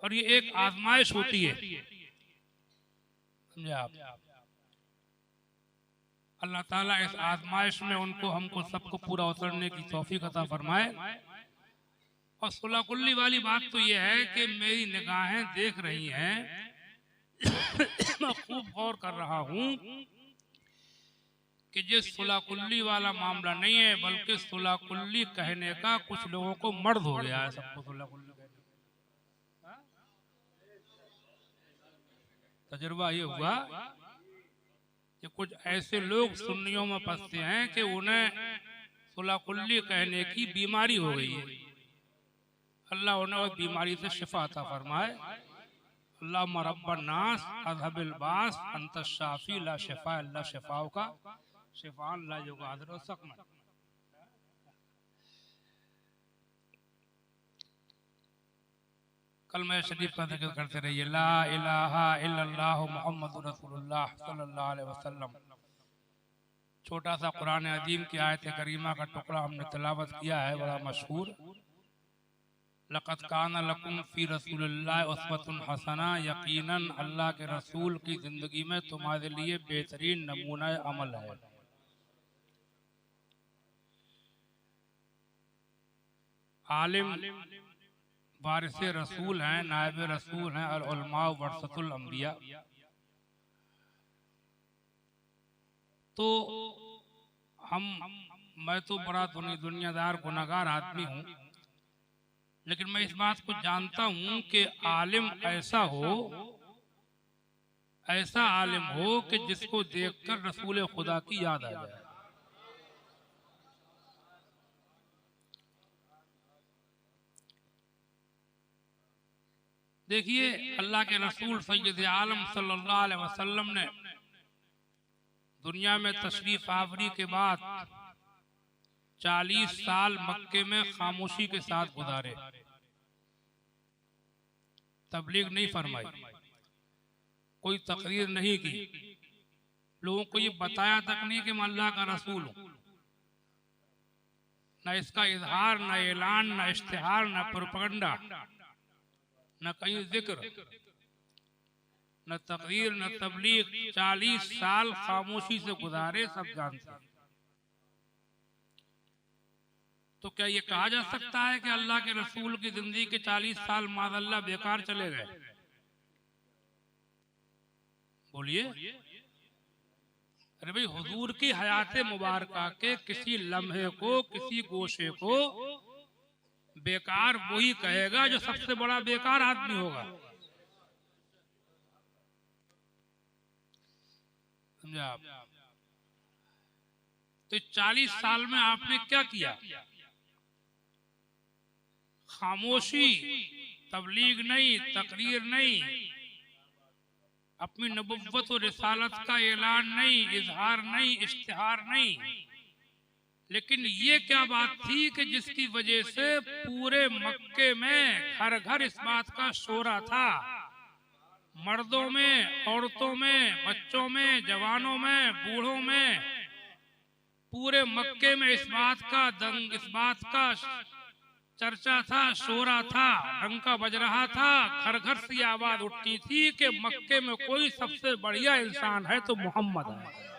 और ये एक आजमाइश होती है, समझे आप। अल्लाह ताला इस आजमाइश में उनको हमको सबको पूरा उतरने की तौफीक अता फरमाए। और सुलह कुल्ली वाली बात तो ये है कि मेरी निगाहें देख रही हैं मैं खूब गौर कर रहा हूं कि ये सुलह कुल्ली वाला मामला नहीं है, बल्कि सुलह कुल्ली कहने का कुछ लोगों को मर्द हो गया है। सबको सुलह कुल्ली तजुर्बा ये हुआ कि कुछ ऐसे लोग सुन्नियों में फंसते हैं कि उन्हें सुलह कुल्ली कहने की बीमारी हो गई है। अल्लाह उन्हें उस बीमारी से शिफा अता फरमाए। अल्लाह रब्बन नास अज़हबिल बास अंत शाफी ला शिफा अल्लाह शिफाओं का शिफान ला युगादिर सकमन। कलमा शरीफ का जिक्र करते रहिए, ला इलाहा इल्लल्लाह मुहम्मदुर रसूलुल्लाह सल्लल्लाहु अलैहि वसल्लम। छोटा सा कुरान अजीम की आयत करीमा का टुकड़ा हमने तिलावत किया है, बड़ा मशहूर। लक़द काना लकुम फी रसूलिल्लाहि उस्वतुन हसना, यकीनन अल्लाह के रसूल की जिंदगी में तुम्हारे लिए बेहतरीन नमूना अमल है। आलिम वारिस रसूल हैं, नायब रसूल हैं, और उलमा वरसतुल अंबिया। तो मैं तो बड़ा दुनियादार गुनाहगार आदमी हूँ, लेकिन मैं इस बात को जानता हूँ कि आलिम ऐसा आलिम हो कि जिसको देखकर रसूल खुदा की याद आ जाए। देखिए, अल्लाह के रसूल सैयद आलम सल्लल्लाहु अलैहि वसल्लम ने दुनिया में तशरीफ आवरी के बाद 40 साल मक्के में खामोशी के साथ गुजारे। तबलीग नहीं फरमाई, कोई तकरीर नहीं की, लोगों को ये बताया तक नहीं कि मैं अल्लाह का रसूल हूं। न इसका इजहार, न ऐलान, न इश्तिहार, न प्रोपेगेंडा, न कहीं जिक्र, न तकरीर, न तबलीग। 40 साल खामोशी से गुजारे, सब जानते हैं। तो क्या ये कहा जा सकता है कि अल्लाह के रसूल की जिंदगी के 40 साल माज़अल्लाह बेकार चले गए? बोलिए। अरे भाई, हुजूर की हयात मुबारका के किसी लम्हे को, किसी गोशे को बेकार वही कहेगा जो सबसे बड़ा बेकार आदमी होगा। समझा आप? तो 40 साल में आपने क्या किया? खामोशी, तबलीग नहीं, तकरीर नहीं, अपनी नबुव्वत और रिसालत का ऐलान नहीं, इजहार नहीं, इश्तिहार नहीं। लेकिन ये क्या बात थी कि जिसकी वजह से पूरे मक्के में घर घर इस बात का शोरा था, मर्दों में, औरतों में, बच्चों में, जवानों में, बूढ़ों में, पूरे मक्के में इस बात का चर्चा था, शोरा था, डंका बज रहा था, घर घर से आवाज उठती थी कि मक्के में कोई सबसे बढ़िया इंसान है तो मोहम्मद है।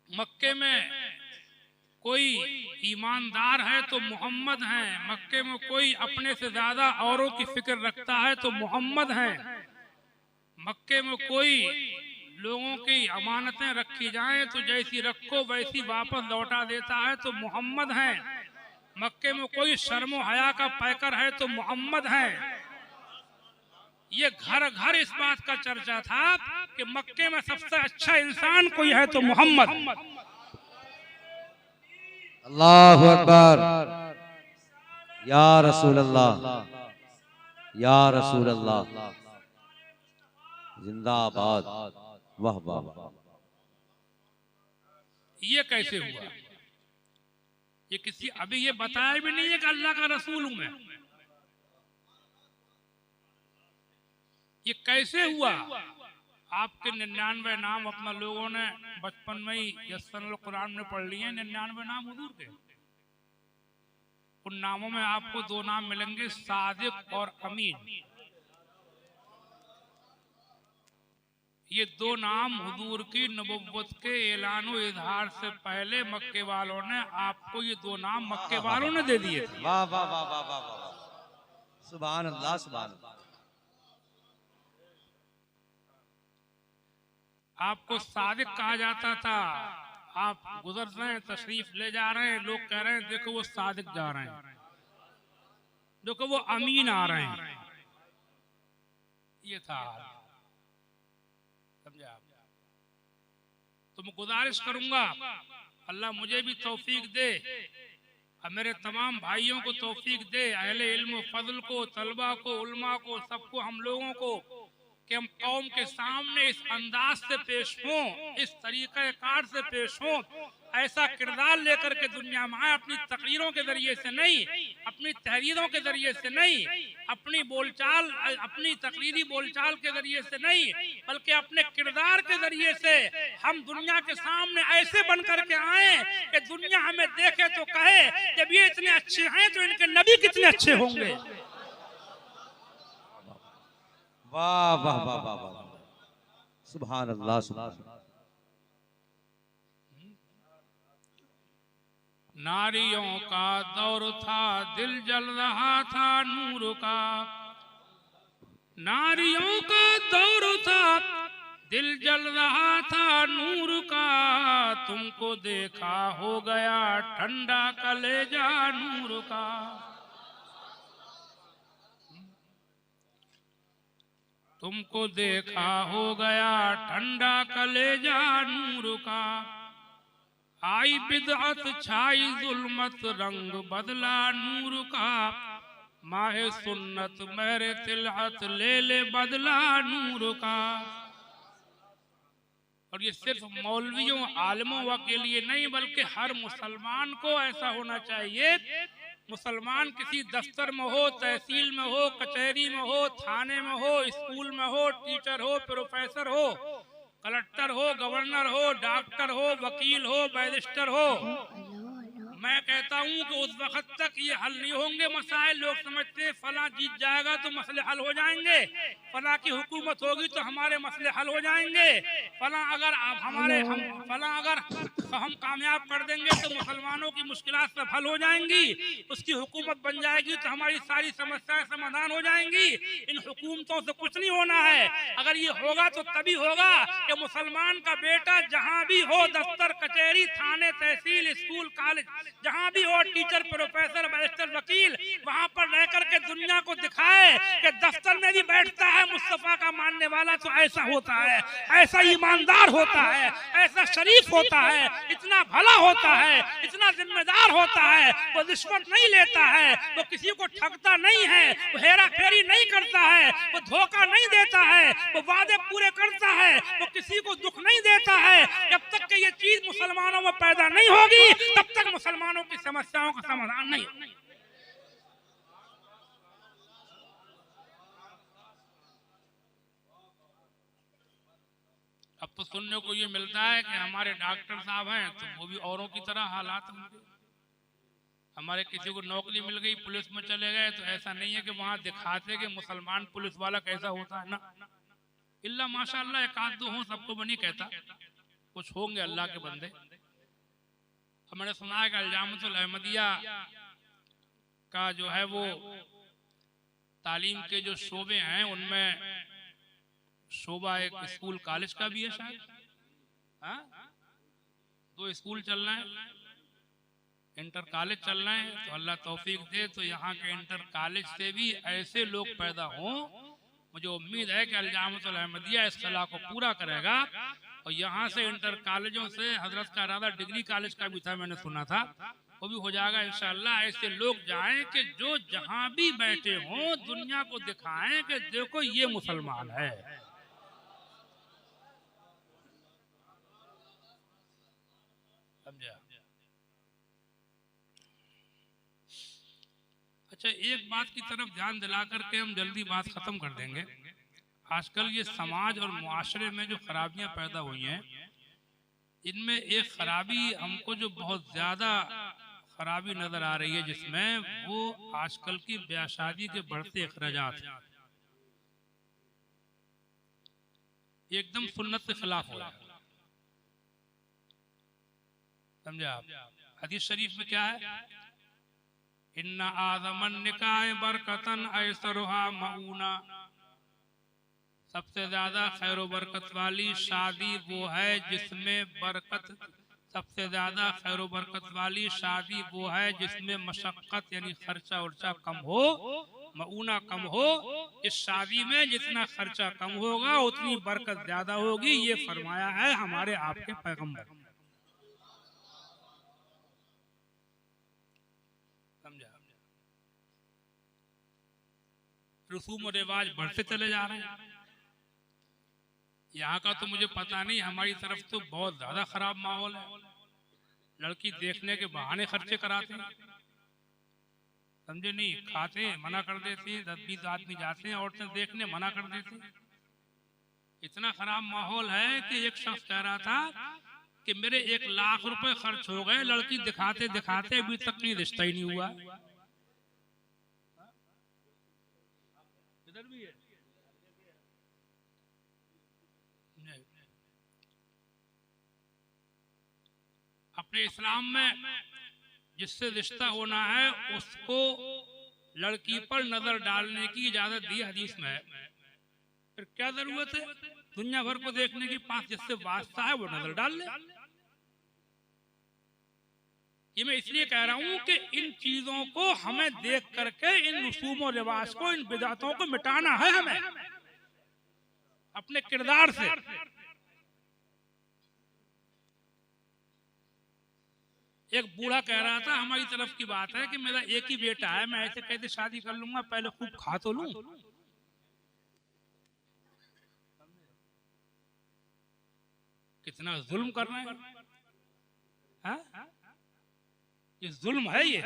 मक्के में कोई ईमानदार है तो मोहम्मद है। मक्के में कोई अपने से ज्यादा औरों की फिक्र रखता है तो मोहम्मद है। मक्के में कोई लोगों की अमानतें रखी जाएं तो जैसी रखो वैसी वापस लौटा देता है तो मोहम्मद है। मक्के में कोई शर्मो हया का पैकर है तो मोहम्मद है। ये घर घर इस बात का चर्चा था कि मक्के में सबसे अच्छा इंसान कोई है तो मोहम्मद। अल्लाहु अकबर, या रसूल अल्लाह, या रसूल अल्लाह, जिंदाबाद, वाह वाह। ये कैसे हुआ? ये किसी अभी ये बताया भी नहीं है कि अल्लाह का रसूल हूं मैं। ये कैसे हुआ? आपके 99 नाम अपना लोगों ने बचपन में ही यस्सरुल कुरान में पढ़ लिए हैं। 99 नाम हुजूर के। उन नामों में आपको 2 नाम मिलेंगे, सादिक और अमीन। ये 2 नाम हुजूर की नबुव्वत के ऐलान व इजहार से पहले मक्के वालों ने आपको ये 2 नाम मक्के वालों ने दे दिए थे। वाह वाह वाह वाह वाह वाह, सुभान अल्लाह सुभान अल्लाह। आपको सादिक कहा जाता था। आप गुजर रहे हैं, तशरीफ ले जा रहे हैं, लोग कह रहे हैं देखो वो सादिक जा रहे हैं, देखो वो अमीन आ रहे हैं। ये था, समझा। तो मैं गुजारिश करूंगा अल्लाह मुझे भी तौफीक दे और मेरे तमाम भाइयों को तौफीक दे, अहले इल्म फजल को, तलबा को, उलमा को, सबको, हम लोगों को, कि हम कौम के सामने इस अंदाज से पेश हों, इस तरीक़े कार से पेश हों, ऐसा किरदार लेकर के दुनिया में आए। अपनी तकरीरों के जरिए से नहीं, अपनी तहरीरों के जरिए से नहीं, अपनी बोलचाल, अपनी तकरीरी बोलचाल के जरिए से नहीं, बल्कि अपने किरदार के जरिए से हम दुनिया के सामने ऐसे बन करके आए कि दुनिया हमें देखे तो कहे जब ये इतने अच्छे हैं तो इनके नबी कितने अच्छे होंगे। वाह वाह वाह वाह वाह, सुभान अल्लाह सुभान अल्लाह। नारियों का दौर था, दिल जल रहा था नूर का। नारियों का दौर था, दिल जल रहा था नूर का। तुमको देखा हो गया ठंडा कलेजा नूर का। तुमको देखा हो गया ठंडा कलेजा नूर का। आई बिदअत छाई जुल्मत, रंग बदला नूर का। माहे सुन्नत मेरे तिलअत, ले ले बदला नूर का। और ये सिर्फ मौलवियों आलिमों के लिए नहीं, बल्कि हर मुसलमान को ऐसा होना चाहिए। मुसलमान किसी दफ्तर में हो, तहसील में हो, कचहरी में हो, थाने में हो, स्कूल में हो, टीचर हो, प्रोफेसर हो, कलेक्टर हो, गवर्नर हो, डॉक्टर हो, वकील हो, बैरिस्टर हो, मैं कहता हूँ कि उस वक्त तक ये हल नहीं होंगे मसाइल। लोग समझते हैं फला जीत जाएगा तो मसले हल हो जाएंगे, फला की हुकूमत होगी तो हमारे मसले हल हो जाएंगे, फला अगर हम कामयाब कर देंगे तो मुसलमानों की मुश्किलात सब हल हो जाएंगी, उसकी हुकूमत बन जाएगी तो हमारी सारी समस्याएं समाधान हो जाएंगी। इन हुकूमतों से कुछ नहीं होना है। अगर ये होगा तो तभी होगा कि मुसलमान का बेटा जहाँ भी हो, दफ्तर, कचहरी, थाने, तहसील, स्कूल, कॉलेज, जहाँ भी हो, टीचर, प्रोफेसर, बैरिस्टर, वकील, वहाँ पर रह करके दुनिया को दिखाए कि दफ्तर में भी बैठता है मुस्तफा का मानने वाला तो ऐसा होता है, ऐसा ईमानदार होता है, ऐसा शरीफ होता है, इतना भला होता है, इतना जिम्मेदार होता है, वो रिश्वत नहीं लेता है, वो किसी को ठगता नहीं है, वो हेरा फेरी नहीं करता है, वो धोखा नहीं देता है, वो वादे पूरे करता है, वो किसी को दुख नहीं देता है। जब तक कि ये चीज मुसलमानों में पैदा नहीं होगी तब तक मुसलमानों की समस्याओं का समाधान नहीं होगा। अब तो सुनने को ये मिलता है कि हमारे डॉक्टर साहब हैं तो वो भी औरों की तरह हालात होंगे। हमारे किसी को नौकरी मिल गई, पुलिस में चले गए, तो ऐसा नहीं है कि वहां दिखाते कि मुसलमान पुलिस वाला कैसा होता है ना। इल्ला माशाअल्लाह एक आध दो हो, सबको बनी कहता, कुछ होंगे अल्लाह के बंदे। अब मैंने सुना है कि अल-जामिअतुल अहमदिया का जो है वो तालीम के जो शोबे हैं उनमें शोबा एक स्कूल कॉलेज का भी है शायद। हाँ, 2 स्कूल चल रहे हैं, इंटर कॉलेज चल रहे हैं। तो अल्लाह तौफीक दे तो यहाँ के इंटर कॉलेज से भी ऐसे लोग पैदा हों। मुझे उम्मीद है कि अल-जामिअतुल अहमदिया इस खला को पूरा करेगा। और यहाँ से इंटर कॉलेजों से हजरत का इरादा डिग्री कॉलेज का भी था, मैंने सुना था, वो भी हो जाएगा इंशाअल्लाह। ऐसे लोग जाएं कि जो जहाँ भी बैठे हों दुनिया को दिखाएं कि देखो ये मुसलमान है। समझा? अच्छा, एक बात की तरफ ध्यान दिला करके हम जल्दी बात खत्म कर देंगे। आजकल ये समाज और मुआशरे में जो खराबियां पैदा हुई हैं, इनमें एक खराबी हमको जो बहुत ज्यादा खराबी नजर आ रही है, जिसमें वो आजकल की ब्याह शादी के बढ़ते अखराजात एकदम सुन्नत के खिलाफ हो रहा है। समझे आप? हदीस शरीफ में क्या है? इन्ना आज़मन निकाह बरकतन ऐसरुहा मऊना, सबसे ज्यादा खैर बरकत वाली शादी वो है जिसमें बरकत, सबसे ज्यादा खैर बरकत वाली शादी वो है जिसमें मशक्कत यानी खर्चा उर्चा कम हो, मऊना कम हो। इस शादी में जितना खर्चा कम होगा उतनी बरकत ज्यादा होगी, ये फरमाया है हमारे आपके पैगंबर। समझा? रसूम और रिवाज बढ़ते चले जा रहे हैं। यहाँ का तो मुझे पता नहीं, हमारी तरफ तो बहुत ज्यादा खराब माहौल है। लड़की देखने के बहाने खर्चे कराते हैं, समझे नहीं, खाते मना कर देते हैं, 10-20 आदमी जाते हैं औरतें देखने, मना कर देते हैं। इतना खराब माहौल है कि एक शख्स कह रहा था कि मेरे 1 लाख रुपए खर्च हो गए लड़की दिखाते दिखाते, अभी तक नहीं रिश्ता ही नहीं हुआ। इधर भी है। अपने इस्लाम में जिससे रिश्ता होना है उसको लड़की पर नजर डालने की इजाजत दी हदीस में है। फिर क्या जरूरत है दुनिया भर को देखने की? पास जिससे वास्ता है वो नजर डाल ले। ये मैं इसलिए कह रहा हूं कि इन चीजों को हमें देख करके, इन रसूम और रिवाज को, इन बिदातों को मिटाना है हमें अपने किरदार से। एक बूढ़ा कह रहा था, हमारी तरफ की बात है, कि मेरा एक ही बेटा है, मैं ऐसे कैसे शादी कर लूंगा, पहले खूब खा तो लूं। कितना जुल्म कर रहे हैं, हाँ? ये जुल्म है। ये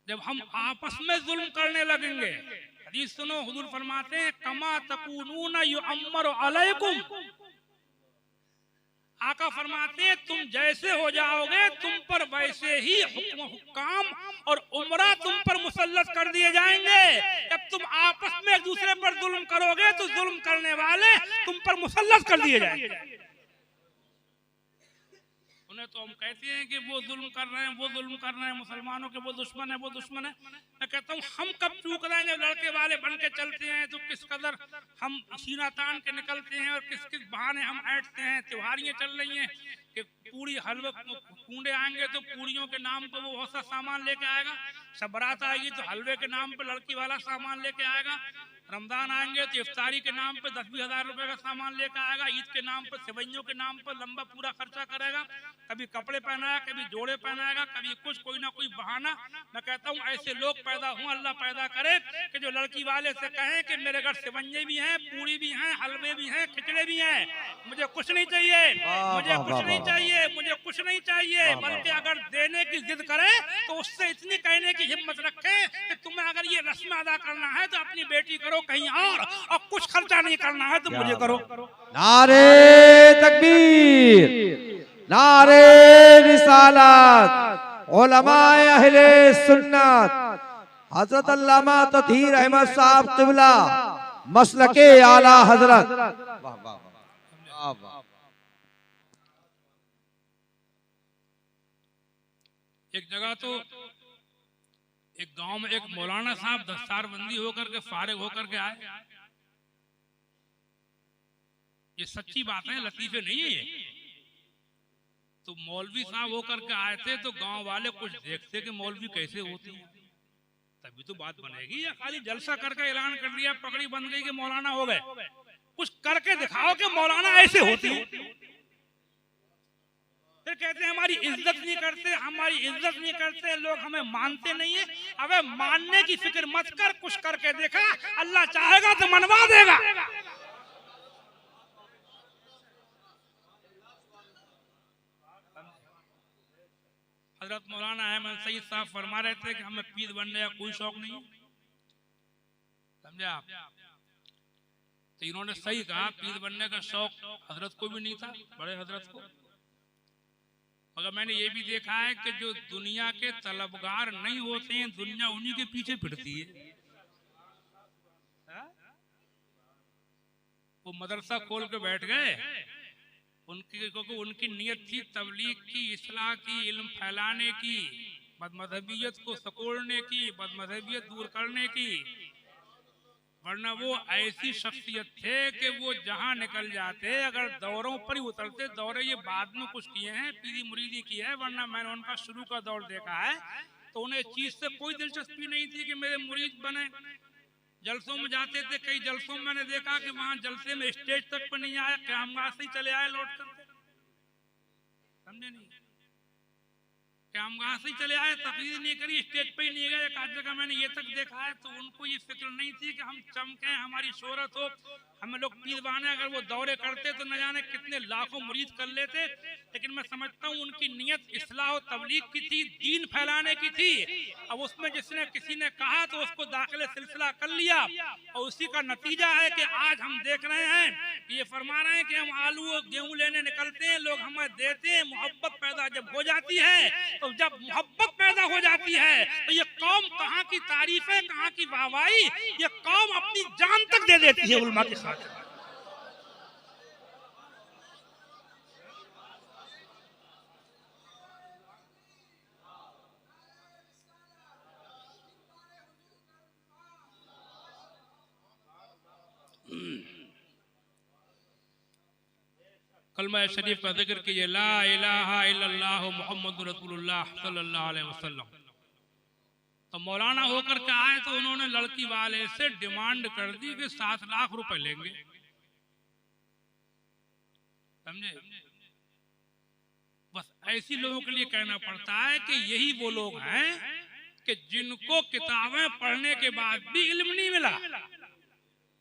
जब हम आपस में जुल्म करने लगेंगे, हदीस सुनो, हुजूर फरमाते हैं कमा तकूनून युअम्मरु अलैकुम, आका फरमाते हैं तुम जैसे हो जाओगे तुम पर वैसे ही हुक्म और उमरा तुम पर मुसल्लत कर दिए जाएंगे। जब तुम आपस में एक दूसरे पर जुल्म करोगे तो जुल्म करने वाले तुम पर मुसल्लत कर दिए जाएंगे। उन्हें तो हम कहते हैं कि वो जुल्म कर रहे हैं, वो जुल्म कर रहे हैं, मुसलमानों के वो दुश्मन है, वो दुश्मन है। मैं कहता हूँ हम कब चूक रहे हैं? जब लड़के वाले बन के चलते हैं तो किस कदर हम सीना तान के निकलते हैं और किस किस बहाने हम ऐंठते हैं। त्योहारियां चल रही हैं कि पूरी हलवे कूंडे आएंगे तो पूड़ियों के नाम पर वो बहुत सा सामान लेके आएगा, सब बारात आएगी तो हलवे के नाम पर लड़की वाला सामान लेके आएगा, रमजान आएंगे तो इफ्तारी के नाम पे 10-20 हजार रुपए का सामान लेकर आएगा, ईद के नाम पर, सेवइयों के नाम पर लंबा पूरा खर्चा करेगा, कभी कपड़े पहनाएगा, कभी जोड़े पहनाएगा, कभी कुछ, कोई ना कोई बहाना। मैं कहता हूँ ऐसे लोग पैदा हों, अल्लाह पैदा करे कि जो लड़की वाले से कहें कि मेरे घर सेवइये भी हैं, पूरी भी हैं, हलवे भी हैं, खिचड़े भी हैं, मुझे कुछ नहीं चाहिए, मुझे कुछ नहीं चाहिए, मुझे कुछ नहीं चाहिए, बल्कि अगर देने की जिद करे तो उससे इतनी कहने की हिम्मत रखे कि तुम्हें अगर ये रस्म अदा करना है तो अपनी बेटी करो कहीं और कुछ खर्चा नहीं करना है तो मुझे करो। नारे तकबीर, नारे रिसालत, उलमाए अहले सुन्नत, हजरत अल्लामा ततहीर अहमद साहब क़िबला, मसलके आला हजरत। वाह वाह वाह वाह। एक जगह तो एक गांव में एक मौलाना साहब दस्तारबंदी होकर के फारिग होकर के आए। ये सच्ची बात है, लतीफे नहीं है ये। तो मौलवी साहब होकर के आए थे तो गांव वाले कुछ देखते कि मौलवी कैसे होती है, तभी तो बात बनेगी। या खाली जलसा करके ऐलान कर दिया, पगड़ी बन गई कि मौलाना हो गए? कुछ करके दिखाओ कि मौलाना ऐसे होती है। फिर कहते हैं हमारी इज्जत नहीं करते, हमारी इज्जत नहीं करते, लोग हमें मानते नहीं है। अबे मानने की फिक्र मत कर, कुछ करके देखा, अल्लाह चाहेगा तो मनवा देगा। हजरत मौलाना अहमद सईद साहब फरमा रहे थे कि हमें पीर बनने का कोई शौक नहीं है। समझे आप? तो इन्होंने सही कहा, पीर बनने का शौक हजरत को भी नहीं था, बड़े हजरत को। मगर मैंने ये भी देखा है कि जो दुनिया के तलबगार नहीं होते हैं, दुनिया उन्हीं के पीछे फिरती है। वो मदरसा खोल के बैठ गए, क्योंकि उनकी नियत थी तबलीग की, इस्लाह की, इल्म फैलाने की, बदमज़हबियत को सकोड़ने की, बदमज़हबियत दूर करने की। वरना वो ऐसी शख्सियत थे कि वो जहां निकल जाते, अगर दौरों पर ही उतरते, दौरे ये बाद में कुछ किए हैं, पीरी मुरीदी की है, वरना मैंने उनका शुरू का दौर देखा है, तो उन्हें चीज से कोई दिलचस्पी नहीं थी कि मेरे मुरीद बने। जलसों में जाते थे, कई जलसों में मैंने देखा कि वहां जलसे में स्टेज तक पर नहीं आया, क़यामगाह से ही चले आए लौट कर, समझे नहीं? क़यामगाह से ही चले आए, तकरीर नहीं करी, स्टेज पे ही नहीं गए। एक आध जगह मैंने ये तक देखा है। तो उनको ये फिक्र नहीं थी कि हम चमके, हमारी शोहरत हो, हम लोग पीर बने। अगर वो दौरे करते तो न जाने कितने लाखों मुरीद कर लेते। लेकिन मैं समझता हूँ उनकी नियत इस्लाह और तबलीग की थी, दीन फैलाने की थी। अब उसमें जिसने किसी ने कहा तो उसको दाखिले सिलसिला कर लिया, और उसी का नतीजा है कि आज हम देख रहे हैं कि ये फरमा रहे हैं कि हम आलू और गेहूं लेने निकलते हैं, लोग हमें देते हैं। मोहब्बत पैदा जब हो जाती है, तो जब मोहब्बत पैदा हो जाती है तो ये कौम कहाँ की तारीफें, कहाँ की वाहवाही, ये कौम अपनी जान तक दे देती है उलमा के साथ। कलमा शरीफ का जिक्र कीजिए, ला इलाहा इल्लल्लाह मुहम्मदुर रसूलुल्लाह सल्लल्लाहु अलैहि वसल्लम। तो मौलाना होकर के आए तो उन्होंने लड़की वाले से डिमांड कर दी कि 7 लाख रुपए लेंगे, समझे? बस ऐसी लोगों के लिए कहना पड़ता है कि यही वो लोग हैं कि जिनको किताबें पढ़ने के बाद भी इल्म नहीं मिला।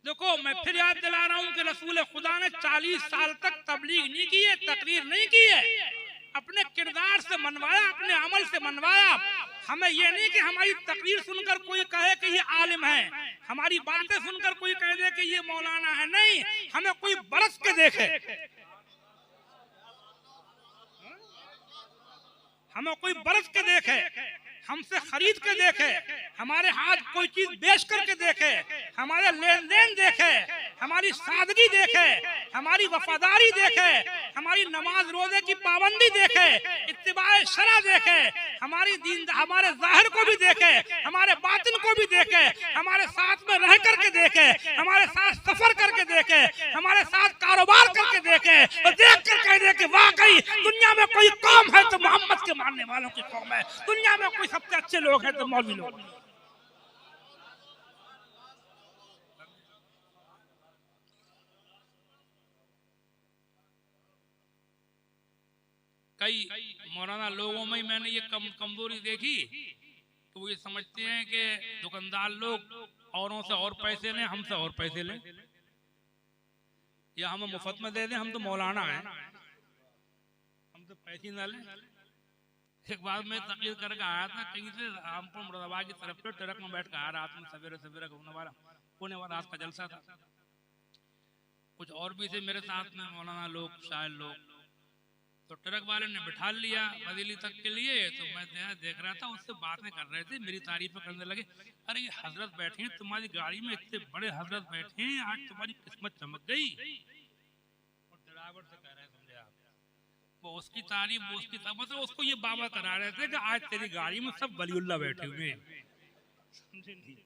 देखो, मैं फिर याद दिला रहा हूँ कि रसूल खुदा ने 40 साल तक तबलीग नहीं की है, तकरीर नहीं की है, अपने किरदार से मनवाया, अपने अमल से मनवाया। हमें ये नहीं कि हमारी तकरीर सुनकर कोई कहे कि ये आलिम है, हमारी बातें सुनकर कोई कह दे कि ये मौलाना है। नहीं, हमें कोई बरस के देखे, हमें कोई बरस के देखे, हमसे खरीद के देखे, हमारे हाथ कोई चीज बेच करके देखे, हमारे लेन देन देखे, हमारी सादगी देखे, हमारी वफादारी देखे, हमारी नमाज रोजे की पाबंदी देखे, इत्तिबाए शरा देखे, हमारी दीन, हमारे जाहिर को भी देखे, हमारे बातिन को भी देखे, हमारे साथ में रह करके देखे, हमारे साथ सफर करके देखे, हमारे साथ कारोबार करके देखे, और देख कर कह दे कि वाकई दुनिया में कोई कौम है तो मोहम्मद के मानने वालों की कौम है, दुनिया में कोई सबसे अच्छे लोग हैं तो मौलवी लोग। कई मौलाना लोगों में मैंने ये कमजोरी देखी कि वो ये समझते हैं कि दुकानदार लोग औरों से और पैसे लें, हमसे और पैसे लें, या हमें मुफ्त में दे दें, हम तो मौलाना हैं, हम तो पैसे ना लें। एक बार मैं तकरीर करके आया था कहीं से, रामपुर मुरादाबाद की तरफ से, ट्रक में बैठ कर आया, रात में सवेरे सवेरे घूमने वाला होने वाला रात का जलसा था। कुछ और भी थे मेरे साथ में मौलाना लोग, शायर लोग। तो ट्रक वाले ने बिठा लिया बदली तक के लिए। तो मैं देख रहा था, उससे बातें कर रहे थे, मेरी तारीफें करने लगे। अरे ये हजरत बैठे हैं तुम्हारी गाड़ी में, इतने बड़े हजरत बैठे हैं, आज तुम्हारी किस्मत चमक गई। और ड्राइवर से कह रहे हैं, समझे आप, वो उसकी तारीफ, वो उसकी मतलब उसको ये बाबा करा रहे थे कि आज तेरी गाड़ी में सब वलीउल्लाह बैठे हुए हैं, समझे नहीं?